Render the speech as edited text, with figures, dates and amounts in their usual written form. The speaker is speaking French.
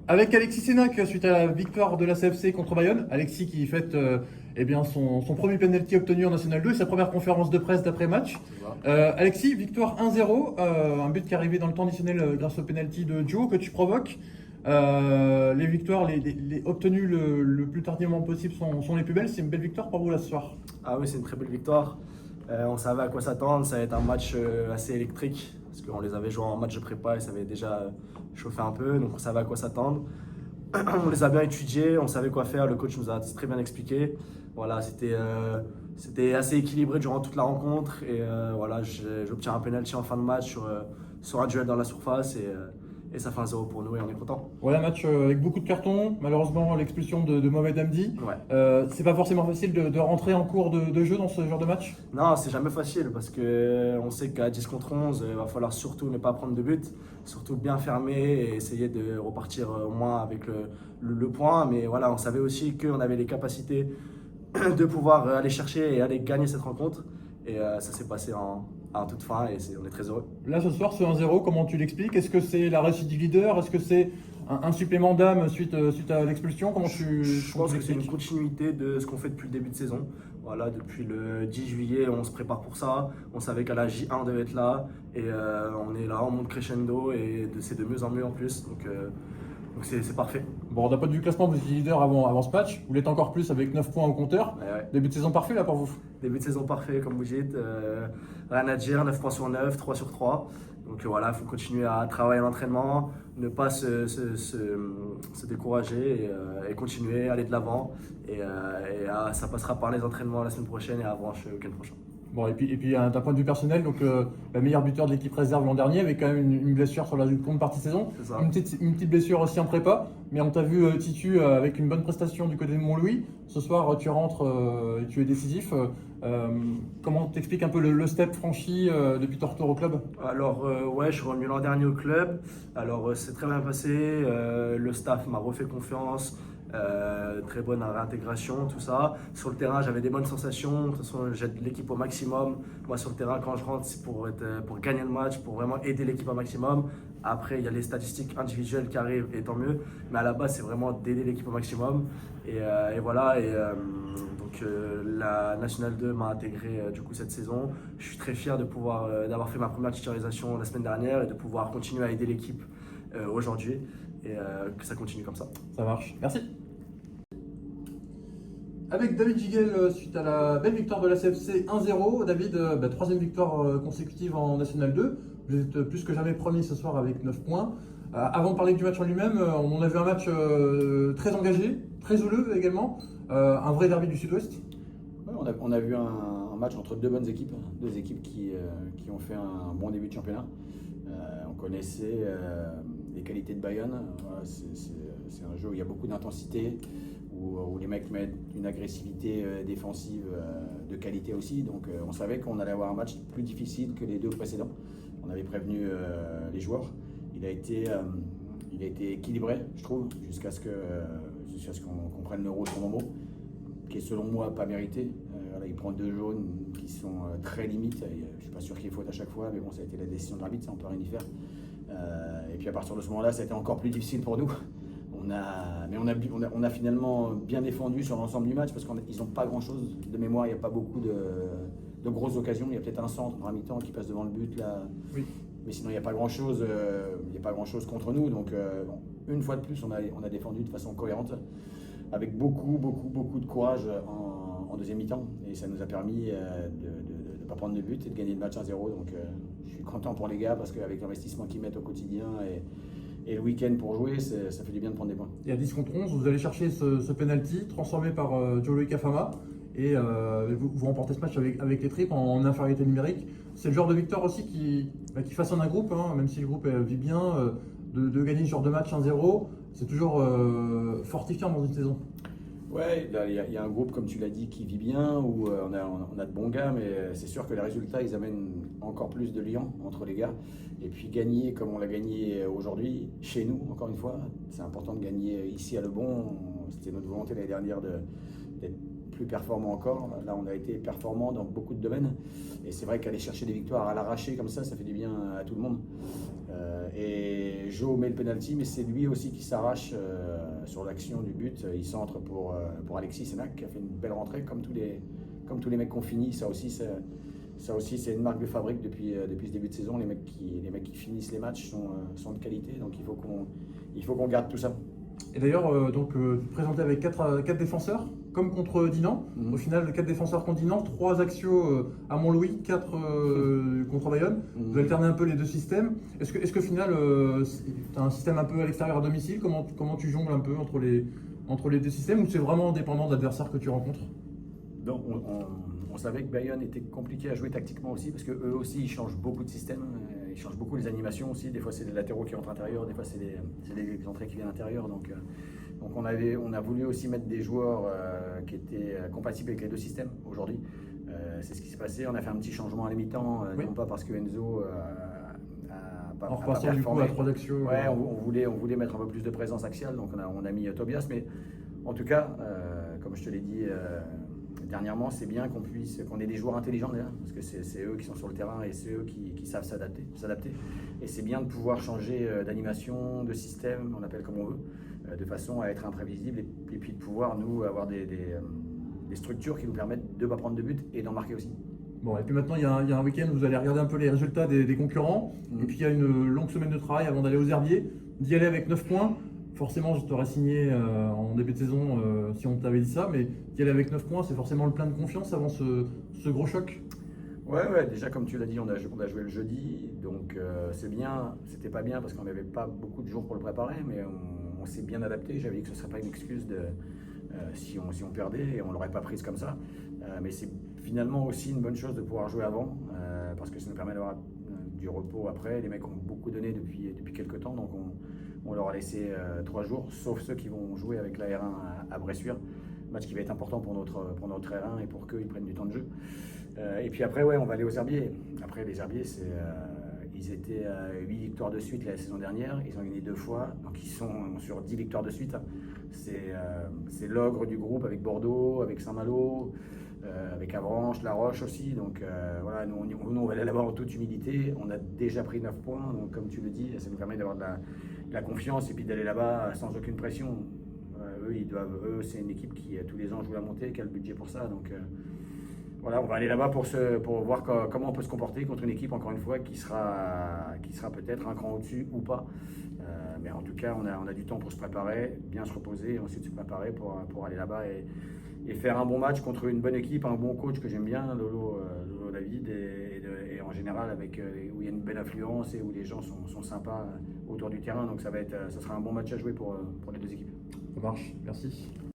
Avec Alexis Sénac, suite à la victoire de la CFC contre Bayonne. Alexis qui fête son premier penalty obtenu en National 2 et sa première conférence de presse d'après-match. Tu vois. Alexis, victoire 1-0, un but qui est arrivé dans le temps additionnel grâce au penalty de Joe que tu provoques. Les victoires obtenues le plus tardivement possible sont les plus belles. C'est une belle victoire pour vous là ce soir. Ah oui, c'est une très belle victoire. On savait à quoi s'attendre. Ça va être un match assez électrique parce qu'on les avait joués en match de prépa et ça avait déjà chauffé un peu. Donc on savait à quoi s'attendre. On les a bien étudiés, on savait quoi faire. Le coach nous a très bien expliqué. Voilà, c'était assez équilibré durant toute la rencontre. Et voilà, j'obtiens un penalty en fin de match sur un duel dans la surface. Et ça fait 1-0 pour nous et on est content. Ouais, un match avec beaucoup de cartons. Malheureusement, l'expulsion de Mohamed Hamdi. Ouais. C'est pas forcément facile de rentrer en cours de jeu dans ce genre de match. Non, c'est jamais facile parce qu'on sait qu'à 10 contre 11, il va falloir surtout ne pas prendre de but, surtout bien fermer et essayer de repartir au moins avec le point. Mais voilà, on savait aussi qu'on avait les capacités de pouvoir aller chercher et aller gagner cette rencontre. Et ça s'est passé en toute fin et on est très heureux. Là, ce soir, ce 1-0, comment tu l'expliques? Est-ce que c'est la réussite du leader? Est-ce que c'est un supplément d'âme suite à l'expulsion? Je pense que c'est une l'expliques? continuité de ce qu'on fait depuis le début de saison. Voilà, depuis le 10 juillet, on se prépare pour ça. On savait qu'à la J1, on devait être là. Et on est là, on monte crescendo et c'est de mieux en mieux en plus. Donc c'est parfait. Bon, d'un point de vue classement, vous étiez leader avant ce match. Vous l'êtes encore plus avec 9 points au compteur. Ouais, ouais. Début de saison parfait là pour vous. Début de saison parfait, comme vous dites. Rien à dire, 9 points sur 9, 3 sur 3. Donc voilà, il faut continuer à travailler à l'entraînement, ne pas se décourager et continuer, aller de l'avant. Ça passera par les entraînements la semaine prochaine et avant le week-end prochain. Bon, et puis d'un point de vue personnel, donc la meilleure buteur de l'équipe réserve l'an dernier avec quand même une blessure sur la seconde partie de saison. C'est ça. Une petite blessure aussi en prépa. Mais on t'a vu Titu avec une bonne prestation du côté de Montlouis. Ce soir, tu rentres et tu es décisif. Comment t'expliques un peu le step franchi depuis ton retour au club? Alors ouais, je suis revenu l'an dernier au club. Alors c'est très bien passé. Le staff m'a refait confiance. Très bonne réintégration, tout ça. Sur le terrain, j'avais des bonnes sensations. De toute façon, j'aide l'équipe au maximum. Moi, sur le terrain, quand je rentre, c'est pour gagner le match, pour vraiment aider l'équipe au maximum. Après, il y a les statistiques individuelles qui arrivent, et tant mieux. Mais à la base, c'est vraiment d'aider l'équipe au maximum. Et voilà. La National 2 m'a intégré du coup cette saison. Je suis très fier d'avoir fait ma première titularisation la semaine dernière et de pouvoir continuer à aider l'équipe aujourd'hui. Et que ça continue comme ça. Ça marche. Merci. Avec David Giguel, suite à la belle victoire de la CFC 1-0, David, troisième victoire consécutive en National 2. Vous êtes plus que jamais premier ce soir avec 9 points. Avant de parler du match en lui-même, on a vu un match très engagé, très houleux également. Un vrai derby du Sud-Ouest. Ouais, on a vu un match entre deux bonnes équipes, deux équipes qui ont fait un bon début de championnat. On connaissait les qualités de Bayonne. Voilà, c'est un jeu où il y a beaucoup d'intensité, où les mecs mettent une agressivité défensive de qualité aussi. Donc on savait qu'on allait avoir un match plus difficile que les deux précédents. On avait prévenu les joueurs. Il a été équilibré, je trouve, jusqu'à ce qu'on prenne l'euro sur Momo, qui est selon moi pas mérité. Voilà, il prend deux jaunes qui sont très limites. Je ne suis pas sûr qu'il y ait faute à chaque fois, mais bon, ça a été la décision de l'arbitre, ça on peut rien y faire. Et puis à partir de ce moment-là, ça a été encore plus difficile pour nous. On a finalement bien défendu sur l'ensemble du match parce qu'ils n'ont pas grand-chose de mémoire. Il n'y a pas beaucoup de grosses occasions. Il y a peut-être un centre à mi-temps qui passe devant le but là. Oui. Mais sinon, il n'y a pas grand-chose. Contre nous. Donc, une fois de plus, on a défendu de façon cohérente, avec beaucoup de courage en deuxième mi-temps. Et ça nous a permis de ne pas prendre de but et de gagner le match 1-0. Donc, je suis content pour les gars parce qu'avec l'investissement qu'ils mettent au quotidien et le week-end pour jouer, ça fait du bien de prendre des points. Et à 10 contre 11, vous allez chercher ce penalty transformé par Gianluigi Afama. Et vous remportez ce match avec les tripes en infériorité numérique. C'est le genre de victoire aussi qui façonne un groupe, hein, même si le groupe vit bien, de gagner ce genre de match 1-0, c'est toujours fortifiant dans une saison. Ouais, il y a un groupe, comme tu l'as dit, qui vit bien, où on a de bons gars, mais c'est sûr que les résultats, ils amènent encore plus de liens entre les gars. Et puis gagner comme on l'a gagné aujourd'hui, chez nous, encore une fois, c'est important de gagner ici à Le Bon. C'était notre volonté l'année dernière d'être plus performant encore. Là, on a été performant dans beaucoup de domaines. Et c'est vrai qu'aller chercher des victoires à l'arraché comme ça fait du bien à tout le monde. Et Joe met le penalty, mais c'est lui aussi qui s'arrache sur l'action du but. Il centre pour Alexis Sénac, qui a fait une belle rentrée, comme tous les mecs qui ont fini. Ça aussi, c'est une marque de fabrique depuis ce début de saison. Les mecs qui finissent les matchs sont de qualité, donc il faut qu'on garde tout ça. Et d'ailleurs, tu te présentais avec 4 défenseurs, comme contre Dinan. Au final, 4 défenseurs contre Dinan, 3 axiaux à Montlouis, 4 contre Bayonne. Vous alternez un peu les deux systèmes. Est-ce que au final, tu as un système un peu à l'extérieur à domicile? Comment tu jongles un peu entre les deux systèmes, ou c'est vraiment dépendant de l'adversaire que tu rencontres? Donc, on savait que Bayonne était compliqué à jouer tactiquement aussi, parce qu'eux aussi, ils changent beaucoup de système. Ils changent beaucoup les animations aussi. Des fois, c'est les latéraux qui entrent intérieur, des fois, c'est les entrées qui viennent intérieur. Donc on a voulu aussi mettre des joueurs qui étaient compatibles avec les deux systèmes aujourd'hui. C'est ce qui s'est passé. On a fait un petit changement à la mi-temps, non pas parce que Enzo en repassant du coup à 3 axiaux. Ouais, on voulait mettre un peu plus de présence axiale, donc on a mis Tobias. Mais en tout cas, comme je te l'ai dit dernièrement, c'est bien qu'on ait des joueurs intelligents derrière, parce que c'est eux qui sont sur le terrain et c'est eux qui savent s'adapter. Et c'est bien de pouvoir changer d'animation, de système, on appelle comme on veut, de façon à être imprévisible et puis de pouvoir, nous, avoir des structures qui nous permettent de ne pas prendre de but et d'en marquer aussi. Bon, et puis maintenant, il y a un week-end où vous allez regarder un peu les résultats des concurrents. Et puis il y a une longue semaine de travail avant d'aller aux Herbiers, d'y aller avec 9 points. Forcément, je t'aurais signé en début de saison si on t'avait dit ça, mais d'y aller avec 9 points, c'est forcément le plein de confiance avant ce gros choc. Ouais, déjà comme tu l'as dit, on a joué le jeudi, donc c'est bien. C'était pas bien parce qu'on n'avait pas beaucoup de jours pour le préparer, mais on s'est bien adapté. J'avais dit que ce ne serait pas une excuse si on perdait, et on ne l'aurait pas prise comme ça. Mais c'est finalement aussi une bonne chose de pouvoir jouer avant, parce que ça nous permet d'avoir du repos après. Les mecs ont beaucoup donné depuis quelques temps, donc on leur a laissé 3 jours, sauf ceux qui vont jouer avec la R1 à Bressuire. Match qui va être important pour notre R1 et pour qu'ils prennent du temps de jeu. Et puis après, on va aller aux Herbiers. Après, les Herbiers, ils étaient à 8 victoires de suite la saison dernière. Ils ont gagné 2 fois, donc ils sont sur 10 victoires de suite. C'est l'ogre du groupe avec Bordeaux, avec Saint-Malo, avec Avranches, La Roche aussi. Donc voilà, nous on va aller là-bas en toute humilité. On a déjà pris 9 points, donc comme tu le dis, ça nous permet d'avoir de la confiance et puis d'aller là-bas sans aucune pression. Eux, c'est une équipe qui tous les ans joue la montée, qui a le budget pour ça. Donc voilà, on va aller là-bas pour voir comment on peut se comporter contre une équipe, encore une fois, qui sera peut-être un cran au-dessus ou pas. Mais en tout cas, on a du temps pour se préparer, bien se reposer et ensuite se préparer pour aller là-bas et faire un bon match contre une bonne équipe, un bon coach que j'aime bien, Lolo David, et en général où il y a une belle affluence et où les gens sont sympas autour du terrain. Donc ça sera un bon match à jouer pour les deux équipes. Ça marche, merci.